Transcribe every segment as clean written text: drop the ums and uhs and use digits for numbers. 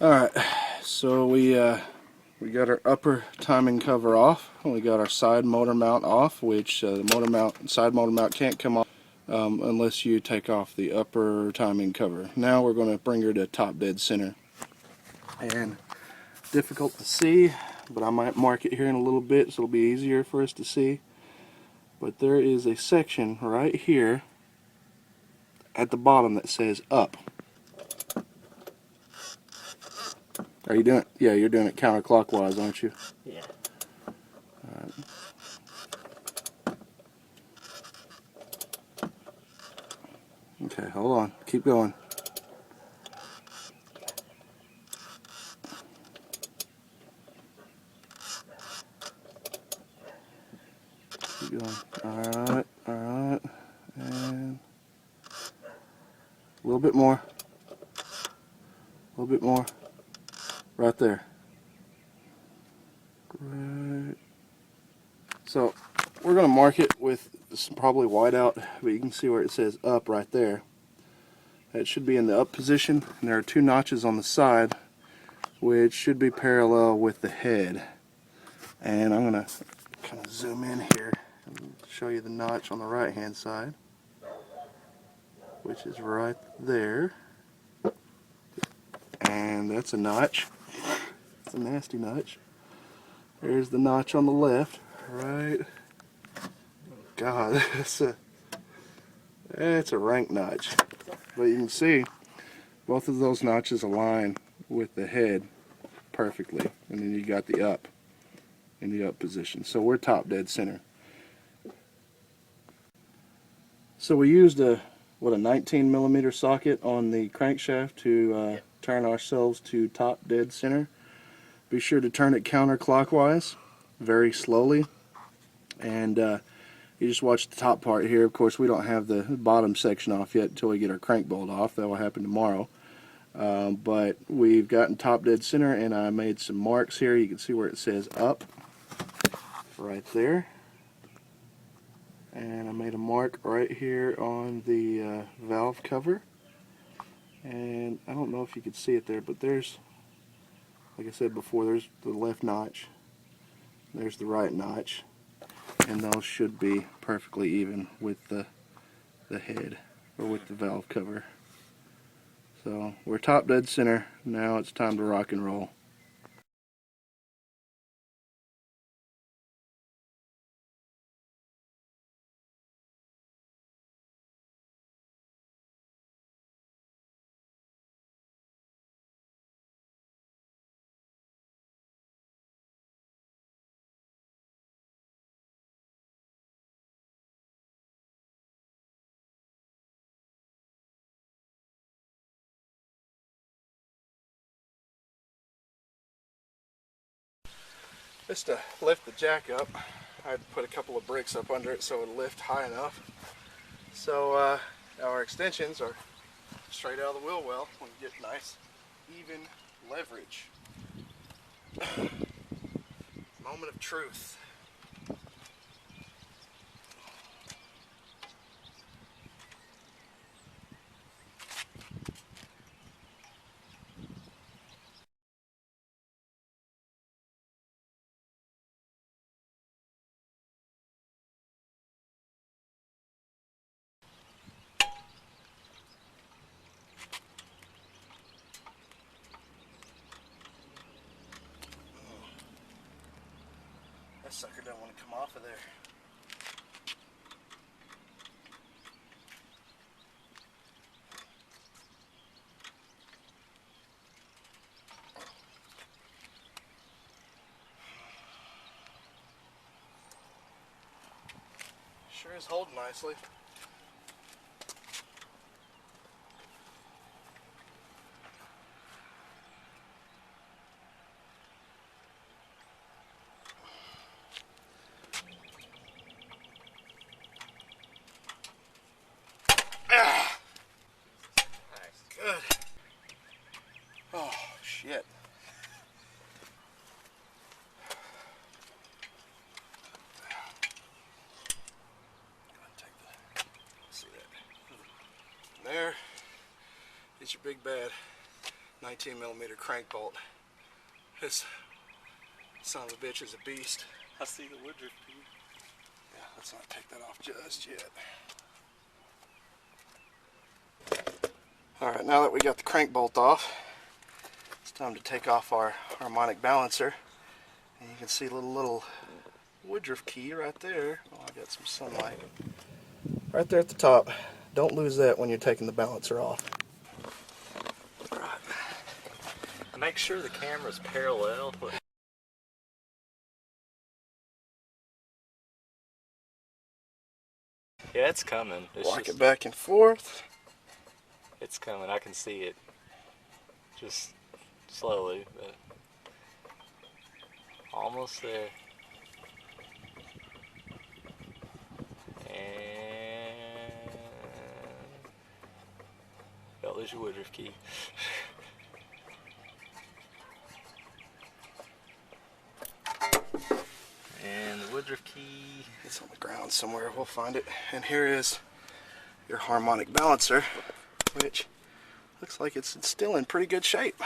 Alright, so we got our upper timing cover off. We got our side motor mount off, which the side motor mount can't come off unless you take off the upper timing cover. Now we're going to bring her to top dead center. And difficult to see, but I might mark it here in a little bit so it'll be easier for us to see. But there is a section right here at the bottom that says up. Are you doing it? Yeah, you're doing it counterclockwise, aren't you? Yeah. Alright. Okay, hold on. Keep going. Keep going. Alright, alright. And a little bit more. A little bit more. Right there. Right. So we're going to mark it with some probably white out, but you can see where it says up right there. That should be in the up position, and there are two notches on the side which should be parallel with the head. And I'm going to kind of zoom in here and show you the notch on the right hand side, which is right there. And that's a notch. It's a nasty notch. There's the notch on the left, right? God, that's a rank notch. But you can see both of those notches align with the head perfectly, and then you got the up in the up position. So we're top dead center. So we used a 19mm socket on the crankshaft to turn ourselves to top dead center. Be sure to turn it counterclockwise, very slowly, and you just watch the top part here. Of course, we don't have the bottom section off yet until we get our crank bolt off. That will happen tomorrow. But we've gotten top dead center, and I made some marks here. You can see where it says up right there. And I made a mark right here on the valve cover. And I don't know if you could see it there, but there's, like I said before, there's the left notch. There's the right notch. And those should be perfectly even with the head, or with the valve cover. So we're top dead center. Now it's time to rock and roll. Just to lift the jack up, I had to put a couple of bricks up under it so it would lift high enough. So our extensions are straight out of the wheel well. We get nice, even leverage. Moment of truth. That sucker don't want to come off of there. Sure is holding nicely. Good. Oh, shit. See that? There is your big bad 19mm crank bolt. This son of a bitch is a beast. I see the woodruff key. Yeah, let's not take that off just yet. Alright, now that we got the crank bolt off, it's time to take off our harmonic balancer. And you can see a little woodruff key right there. Oh, I got some sunlight. Right there at the top. Don't lose that when you're taking the balancer off. Right. Make sure the camera's parallel. Yeah, it's coming. Walk it back and forth. It's coming. I can see it. Just slowly, but almost there. And oh, there's your woodruff key. And the woodruff key. It's on the ground somewhere. We'll find it. And here is your harmonic balancer, which looks like it's still in pretty good shape.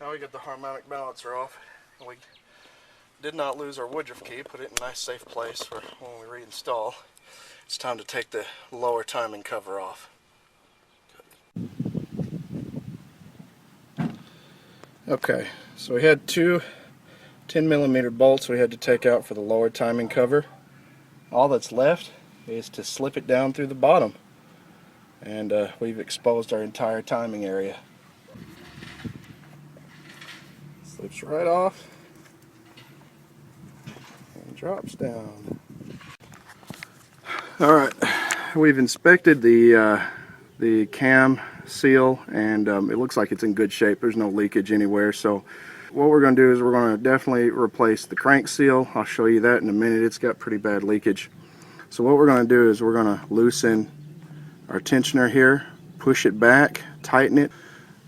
Now we got the harmonic balancer off. We did not lose our woodruff key. Put it in a nice safe place for when we reinstall. It's time to take the lower timing cover off. Okay, so we had two 10mm bolts we had to take out for the lower timing cover. All that's left is to slip it down through the bottom, and we've exposed our entire timing area. Slips right off and drops down. Alright, we've inspected the cam seal, and it looks like it's in good shape. There's no leakage anywhere. So what we're going to do is we're going to definitely replace the crank seal. I'll show you that in a minute. It's got pretty bad leakage. So what we're going to do is we're going to loosen our tensioner here, push it back, tighten it.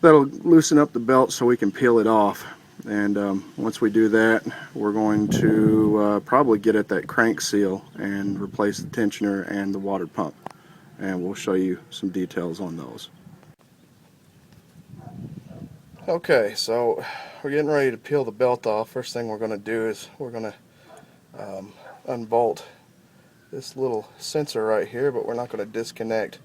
That'll loosen up the belt so we can peel it off. And once we do that, we're going to probably get at that crank seal and replace the tensioner and the water pump. And we'll show you some details on those. Okay, so we're getting ready to peel the belt off. First thing we're going to do is we're going to unbolt this little sensor right here, but we're not going to disconnect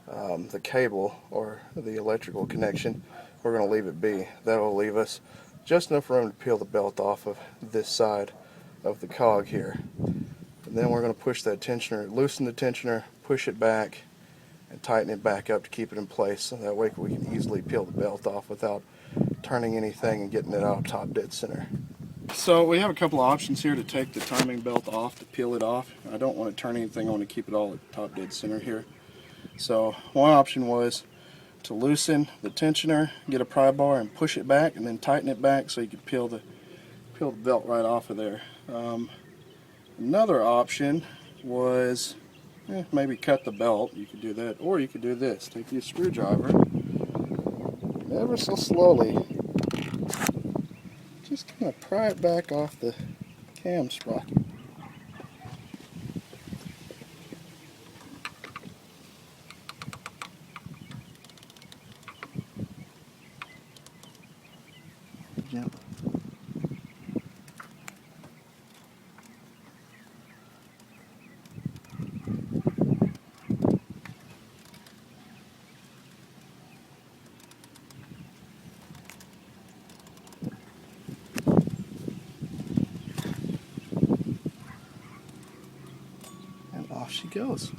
the cable or the electrical connection. We're going to leave it be. That will leave us just enough room to peel the belt off of this side of the cog here. And then we're going to push that tensioner, loosen the tensioner, push it back, and tighten it back up to keep it in place, so that way we can easily peel the belt off without turning anything and getting it out top dead center. So we have a couple of options here to take the timing belt off, to peel it off. I don't want to turn anything, I want to keep it all at top dead center here. So one option was to loosen the tensioner, get a pry bar and push it back, and then tighten it back so you can peel the belt right off of there. Another option was maybe cut the belt. You could do that, or you could do this. Take your screwdriver, ever so slowly, just kind of pry it back off the cam sprocket. Gently. And off she goes.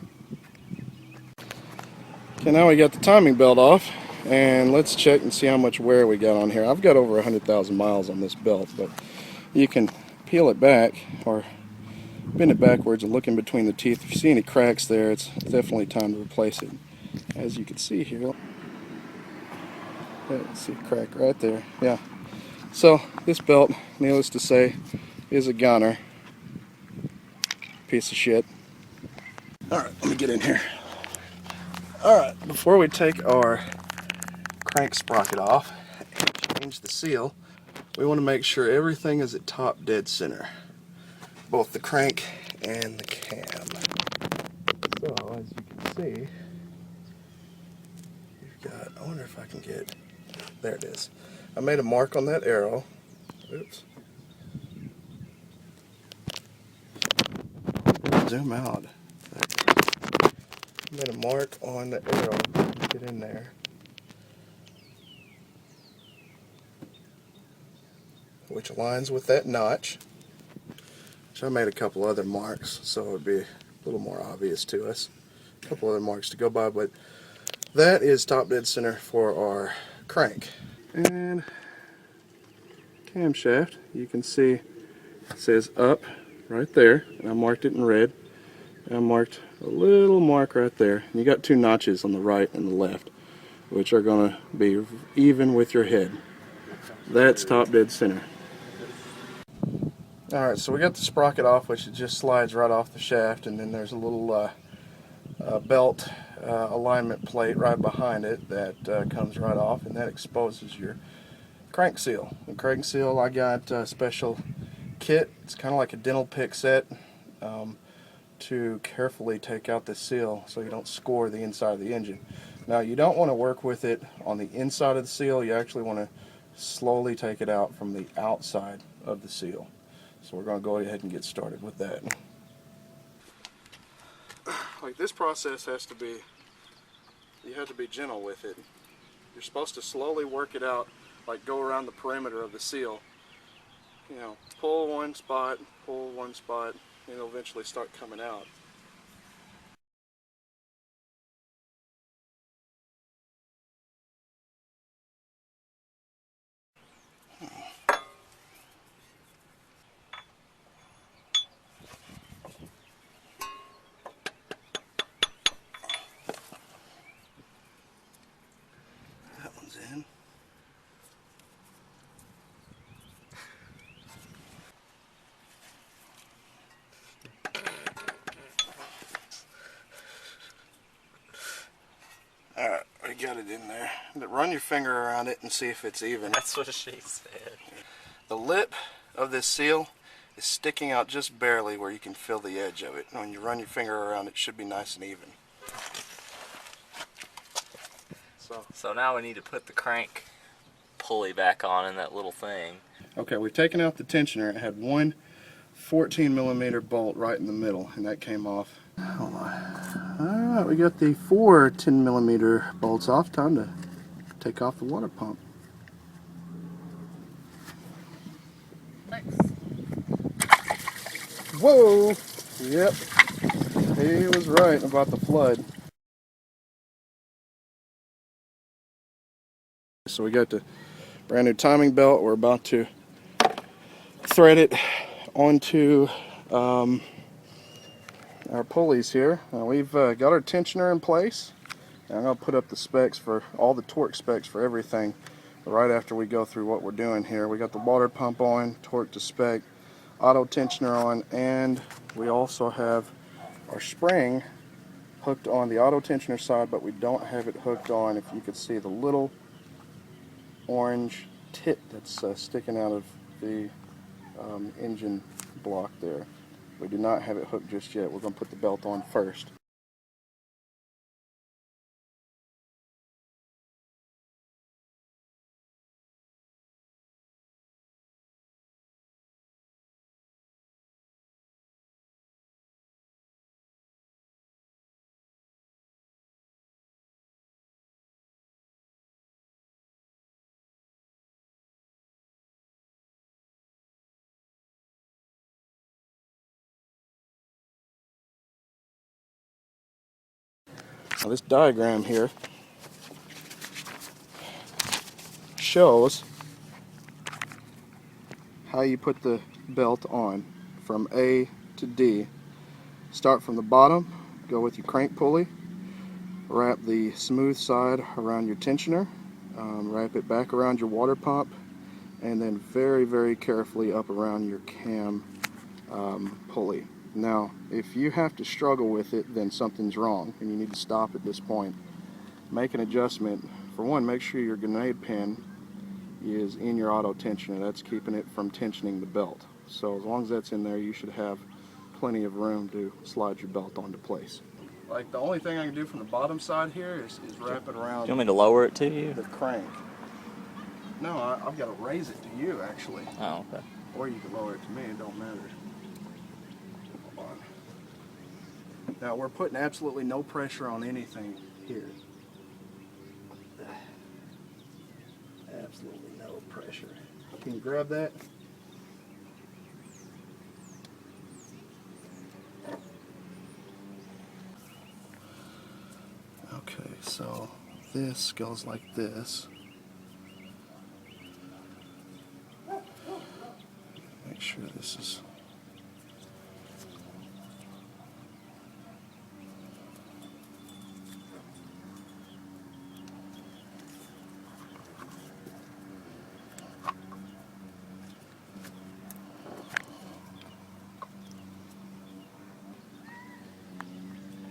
Okay, now we got the timing belt off, and let's check and see how much wear we got on here. I've got over 100,000 miles on this belt, but you can peel it back or bend it backwards and look in between the teeth. If you see any cracks there, it's definitely time to replace it. As you can see here, see a crack right there. Yeah. So this belt, needless to say, is a goner. Piece of shit. Alright, let me get in here. Alright, before we take our crank sprocket off and change the seal, we want to make sure everything is at top dead center, both the crank and the cam. So as you can see, you've got, I wonder if I can get, there it is. I made a mark on that arrow. Oops. Zoom out. Made a mark on the arrow. Get in there. Which aligns with that notch. So I made a couple other marks so it would be a little more obvious to us. A couple other marks to go by, but that is top dead center for our crank. And camshaft, you can see it says up right there, and I marked it in red. And I marked a little mark right there. And you got two notches on the right and the left, which are going to be even with your head. That's top dead center. Alright, so we got the sprocket off, which it just slides right off the shaft, and then there's a little belt alignment plate right behind it that comes right off, and that exposes your crank seal. The crank seal, I got a special kit. It's kind of like a dental pick set to carefully take out the seal so you don't score the inside of the engine. Now, you don't want to work with it on the inside of the seal. You actually want to slowly take it out from the outside of the seal. So we're going to go ahead and get started with that. Like, this process has to be, you have to be gentle with it. You're supposed to slowly work it out, like go around the perimeter of the seal. You know, pull one spot, and it'll eventually start coming out. That one's in. Alright, we got it in there. Run your finger around it and see if it's even. That's what she said. The lip of this seal is sticking out just barely where you can feel the edge of it. And when you run your finger around it, should be nice and even. So now we need to put the crank pulley back on in that little thing. Okay, we've taken out the tensioner. It had one 14mm bolt right in the middle, and that came off. Hold on. Alright, we got the 4 10mm bolts off. Time to take off the water pump. Thanks. Whoa! Yep, he was right about the flood. So we got the brand new timing belt. We're about to thread it onto our pulleys here. We've got our tensioner in place. And I'm going to put up the specs for all the torque specs for everything right after we go through what we're doing here. We got the water pump on, torque to spec, auto tensioner on, and we also have our spring hooked on the auto tensioner side, but we don't have it hooked on, if you could see the little orange tip that's sticking out of the engine block there. We do not have it hooked just yet. We're going to put the belt on first. Now this diagram here shows how you put the belt on from A to D. Start from the bottom, go with your crank pulley, wrap the smooth side around your tensioner, wrap it back around your water pump, and then very, very carefully up around your cam pulley. Now, if you have to struggle with it, then something's wrong and you need to stop at this point. Make an adjustment for one, make sure your grenade pin is in your auto tensioner. That's keeping it from tensioning the belt. So as long as that's in there, you should have plenty of room to slide your belt onto place. Like the only thing I can do from the bottom side here is wrap it around. Do you want me to lower it to you? The crank. No, I've got to raise it to you actually. Oh, okay. Or you can lower it to me, it don't matter. Hold on. Now we're putting absolutely no pressure on anything here. Absolutely no pressure. Can you grab that? Okay, so this goes like this. Make sure this is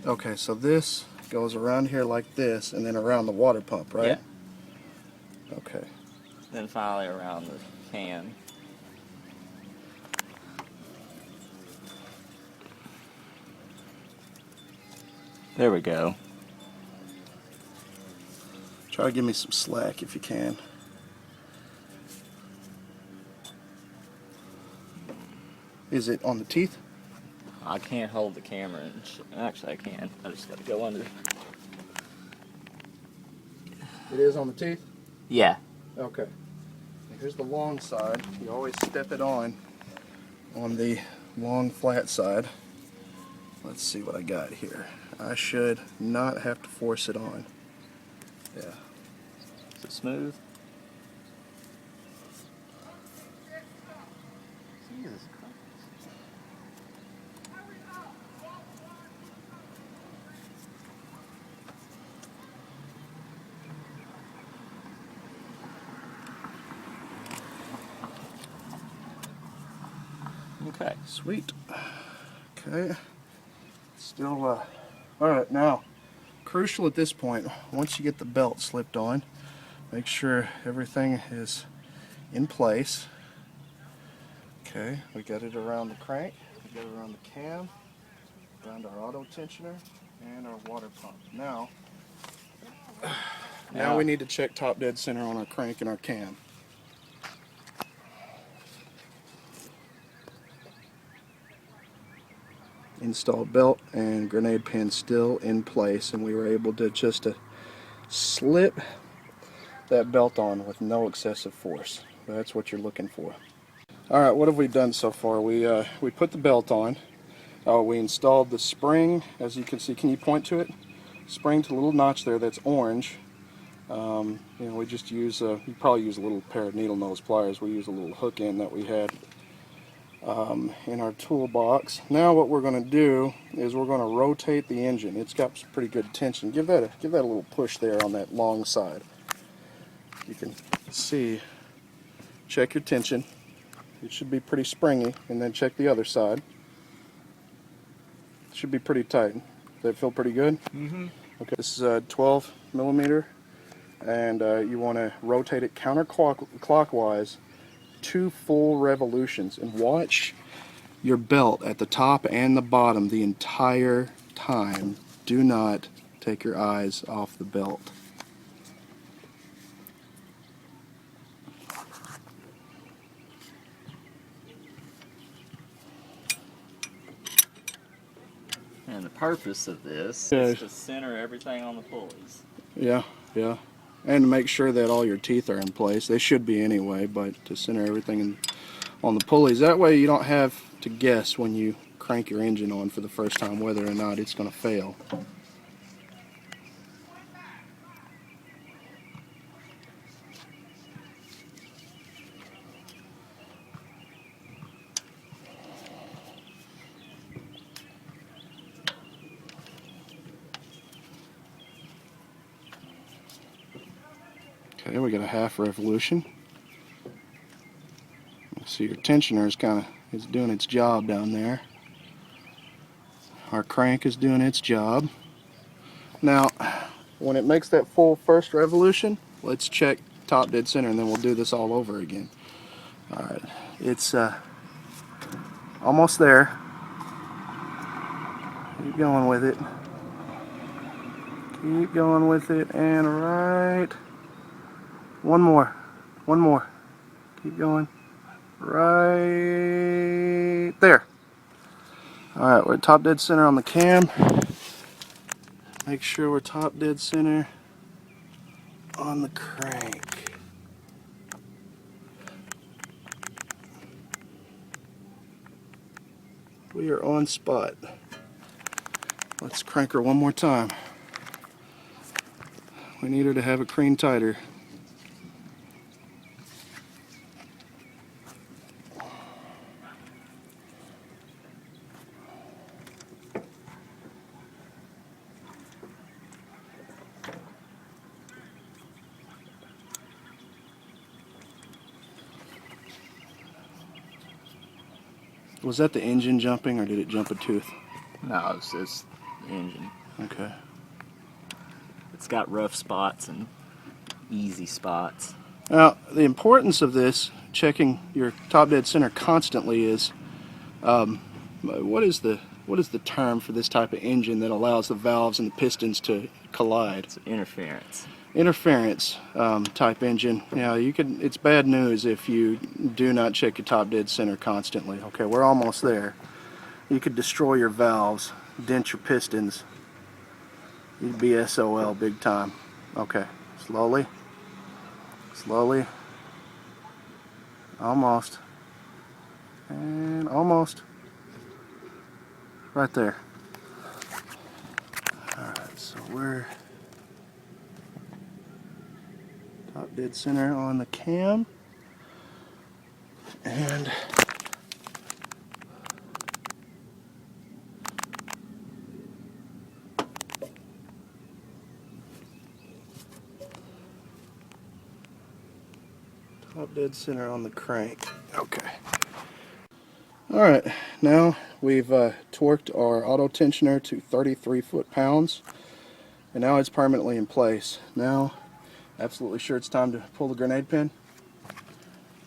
okay, so this goes around here like this and then around the water pump, right? Yeah. Okay. Then finally around the can. There we go. Try to give me some slack if you can. Is it on the teeth? I can't hold the camera. Actually, I can. I just got to go under. It is on the teeth? Yeah. Okay. Here's the long side. You always step it on the long flat side. Let's see what I got here. I should not have to force it on. Yeah. Is it smooth? Jesus Christ. Okay. Sweet. Okay. Still, alright, now, crucial at this point, once you get the belt slipped on, make sure everything is in place. Okay, we got it around the crank, we got it around the cam, around our auto tensioner, and our water pump. Now we need to check top dead center on our crank and our cam. Installed belt and grenade pin still in place, and we were able to just slip that belt on with no excessive force. That's what you're looking for. Alright, what have we done so far? We put the belt on. We installed the spring, as you can see. Can you point to it? Spring to the little notch there that's orange. You know, we just use, you probably use a little pair of needle nose pliers. We use a little hook end that we had in our toolbox. Now what we're going to do is we're going to rotate the engine. It's got some pretty good tension. Give that a little push there on that long side. You can see, check your tension. It should be pretty springy, and then check the other side. It should be pretty tight. Does that feel pretty good? Mm-hmm. Okay, this is a 12 millimeter, and you want to rotate it counterclockwise 2 full revolutions, and watch your belt at the top and the bottom the entire time. Do not take your eyes off the belt. And the purpose of this Yeah. is to center everything on the pulleys. Yeah, yeah. And make sure that all your teeth are in place. They should be anyway, but to center everything on the pulleys. That way you don't have to guess when you crank your engine on for the first time whether or not it's going to fail. Okay, we got a half revolution. See, your tensioner is doing its job down there. Our crank is doing its job. Now, When it makes that full first revolution, let's check top dead center, and then we'll do this all over again. Alright, it's almost there. Keep going with it. Keep going with it, and right. One more. One more. Keep going. Right there. Alright, we're top dead center on the cam. Make sure we're top dead center on the crank. We are on spot. Let's crank her one more time. We need her to have a cream tighter. Was that the engine jumping, or did it jump a tooth? No, it's just the engine. Okay. It's got rough spots and easy spots. Now, the importance of this, checking your top dead center constantly, is what is the term for this type of engine that allows the valves and the pistons to collide? It's interference. Interference type engine. Yeah, it's bad news if you do not check your top dead center constantly. Okay, we're almost there. You could destroy your valves, dent your pistons. You'd be SOL big time. Okay, slowly. Slowly. Almost. And almost. Right there. Alright, so we're top dead center on the cam. And top dead center on the crank. Okay. Alright, now we've torqued our auto tensioner to 33 foot-pounds, and now it's permanently in place. Now, absolutely sure it's time to pull the grenade pin.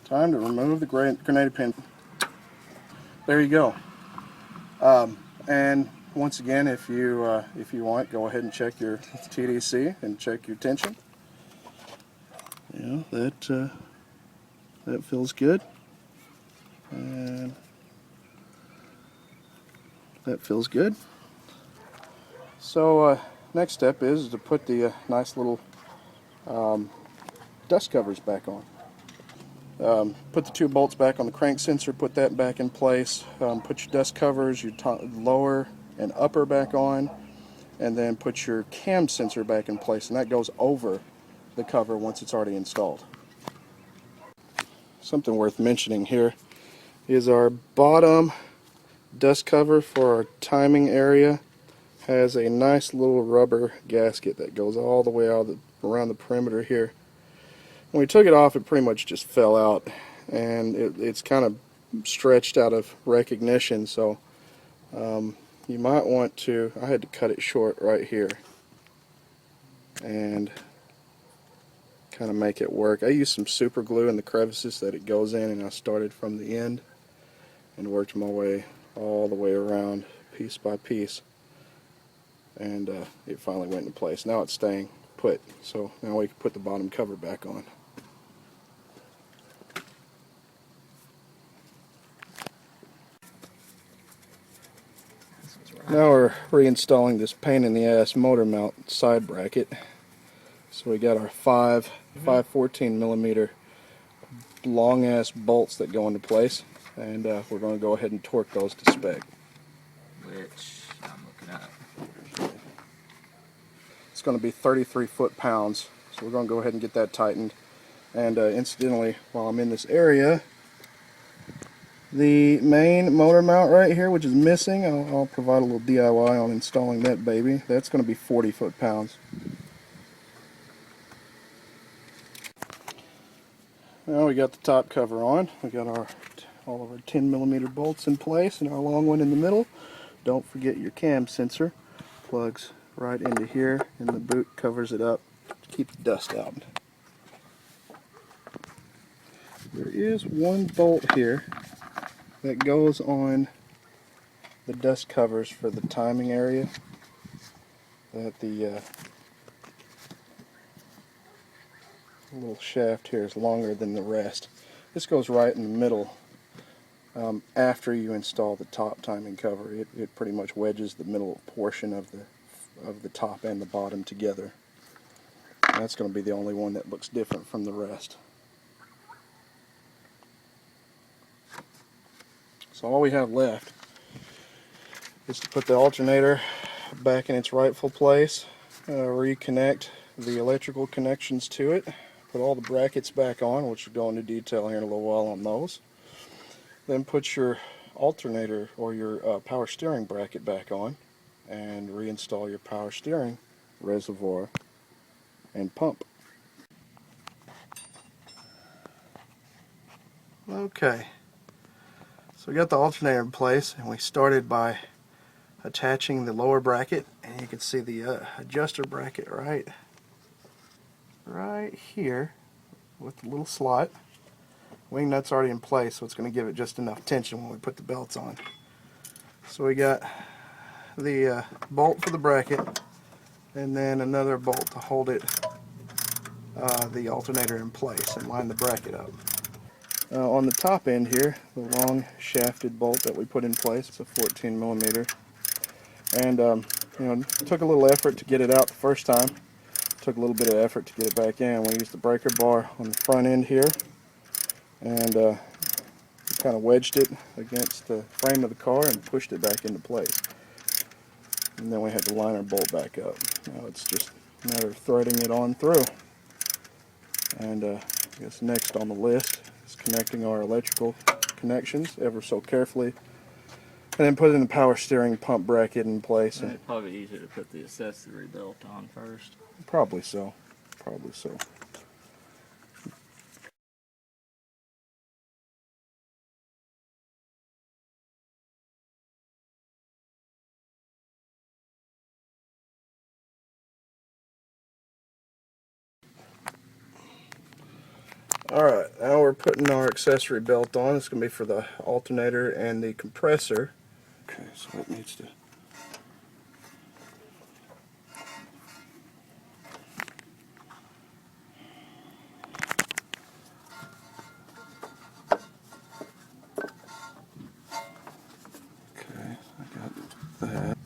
Time to remove the grenade pin. There you go. And once again, if you want, go ahead and check your TDC and check your tension. Yeah, that feels good, and that feels good. So next step is to put the nice little dust covers back on. Put the two bolts back on the crank sensor, put that back in place, put your dust covers, your lower and upper back on, and then put your cam sensor back in place, and that goes over the cover once it's already installed. Something worth mentioning here is our bottom dust cover for our timing area has a nice little rubber gasket that goes all the way out around the perimeter here. When we took it off, it pretty much just fell out, and it's kind of stretched out of recognition, so you might want to, I had to cut it short right here and kind of make it work. I used some super glue in the crevices that it goes in, and I started from the end and worked my way all the way around piece by piece, and it finally went into place. Now it's staying put, so now we can put the bottom cover back on. Now we're reinstalling this pain in the ass motor mount side bracket. So we got our 514 millimeter long ass bolts that go into place, and we're going to go ahead and torque those to spec. Which I'm looking at. It's going to be 33 foot-pounds, so we're going to go ahead and get that tightened. And incidentally, while I'm in this area, the main motor mount right here, which is missing, I'll provide a little DIY on installing that baby. That's going to be 40 foot-pounds. Now we got the top cover on. We got all of our 10 millimeter bolts in place and our long one in the middle. Don't forget your cam sensor plugs right into here, and the boot covers it up to keep the dust out. There is one bolt here that goes on the dust covers for the timing area that the little shaft here is longer than the rest. This goes right in the middle. After you install the top timing cover, it pretty much wedges the middle portion of the top and the bottom together. And that's going to be the only one that looks different from the rest. So all we have left is to put the alternator back in its rightful place, reconnect the electrical connections to it, put all the brackets back on, which will go into detail here in a little while on those. Then put your alternator or your power steering bracket back on and reinstall your power steering reservoir and pump. Okay, so we got the alternator in place, and we started by attaching the lower bracket, and you can see the adjuster bracket right here with the little slot. Wing nut's already in place, so it's going to give it just enough tension when we put the belts on. So we got the bolt for the bracket, and then another bolt to hold it, the alternator in place and line the bracket up. On the top end here, the long shafted bolt that we put in place, it's a 14 millimeter, and it took a little effort to get it out the first time. Took a little bit of effort to get it back in. We used the breaker bar on the front end here, and kind of wedged it against the frame of the car and pushed it back into place. And then we had to line our bolt back up. Now it's just a matter of threading it on through. And I guess next on the list is connecting our electrical connections ever so carefully, and then putting the power steering pump bracket in place. It's probably easier to put the accessory belt on first. Probably so. Probably so. Alright, now we're putting our accessory belt on. It's going to be for the alternator and the compressor. Okay, so it needs to... Okay, I got that.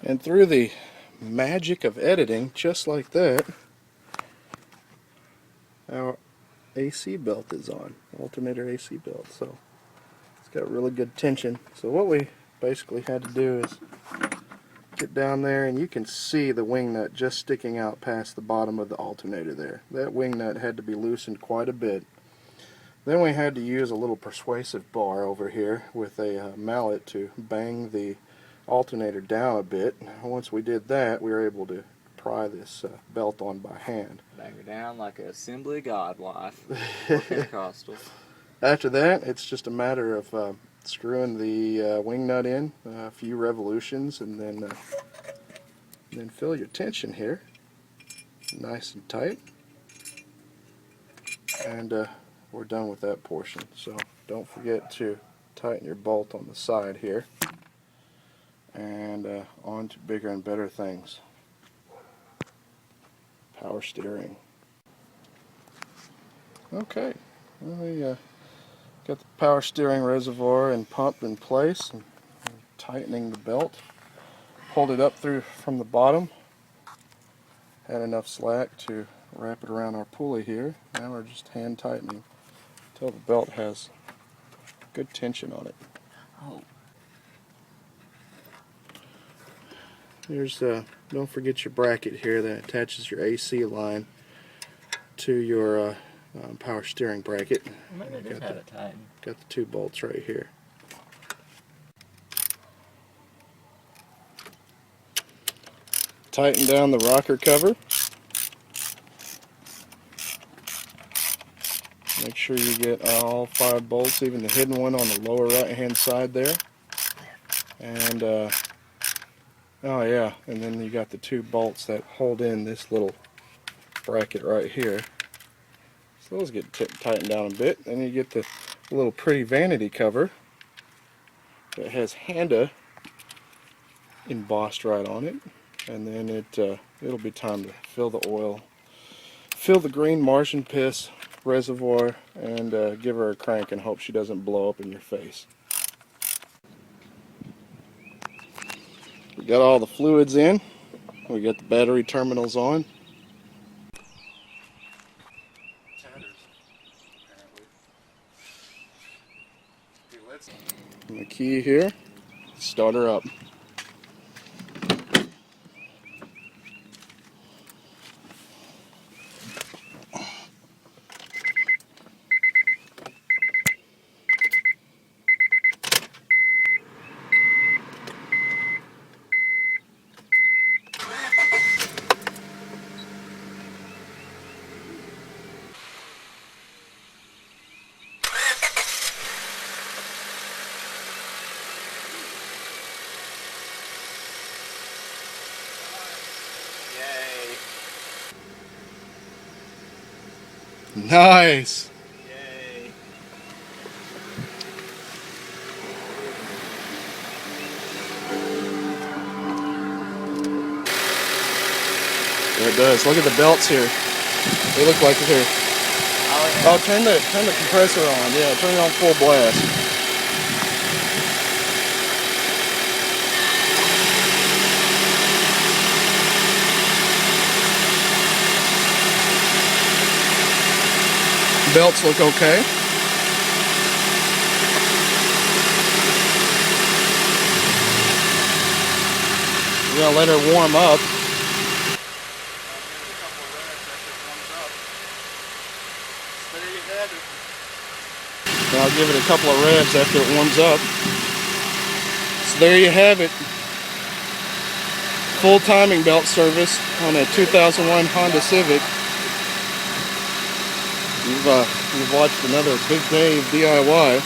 And through the magic of editing, just like that, our AC belt is on, alternator AC belt. So it's got really good tension. So what we basically had to do is get down there, and you can see the wing nut just sticking out past the bottom of the alternator there. That wing nut had to be loosened quite a bit. Then we had to use a little persuasive bar over here with a mallet to bang the alternator down a bit. Once we did that, we were able to pry this belt on by hand. Bang her down like a Assembly of God wife or Pentecostal. After that, it's just a matter of screwing the wing nut in, a few revolutions, and then feel your tension here, nice and tight, and we're done with that portion. So don't forget to tighten your bolt on the side here, and on to bigger and better things. Power steering. Okay, well, we got the power steering reservoir and pump in place, and tightening the belt. Pulled it up through from the bottom. Had enough slack to wrap it around our pulley here. Now we're just hand tightening until the belt has good tension on it. Oh. Here's don't forget your bracket here that attaches your AC line to your power steering bracket. Maybe I did have it tightened. Got the two bolts right here. Tighten down the rocker cover. sure you get all 5 bolts, even the hidden one on the lower right hand side there. And oh yeah, and then you got the 2 bolts that hold in this little bracket right here. So those get tightened down a bit. Then you get the little pretty vanity cover that has Handa embossed right on it. And then it'll be time to fill the oil, fill the green Martian piss reservoir, and give her a crank and hope she doesn't blow up in your face. We got all the fluids in. We got the battery terminals on. And the key here, start her up. Nice! Yay. There it does. Look at the belts here. They look like they're... Oh, yeah. Oh, turn the compressor on. Yeah, turn it on full blast. Belts look okay. We're gonna let her warm up. And I'll give it a couple of revs after it warms up. So there you have it. Full timing belt service on a 2001 Honda Civic. You've watched another big day of DIY.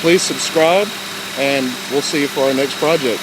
Please subscribe, and we'll see you for our next project.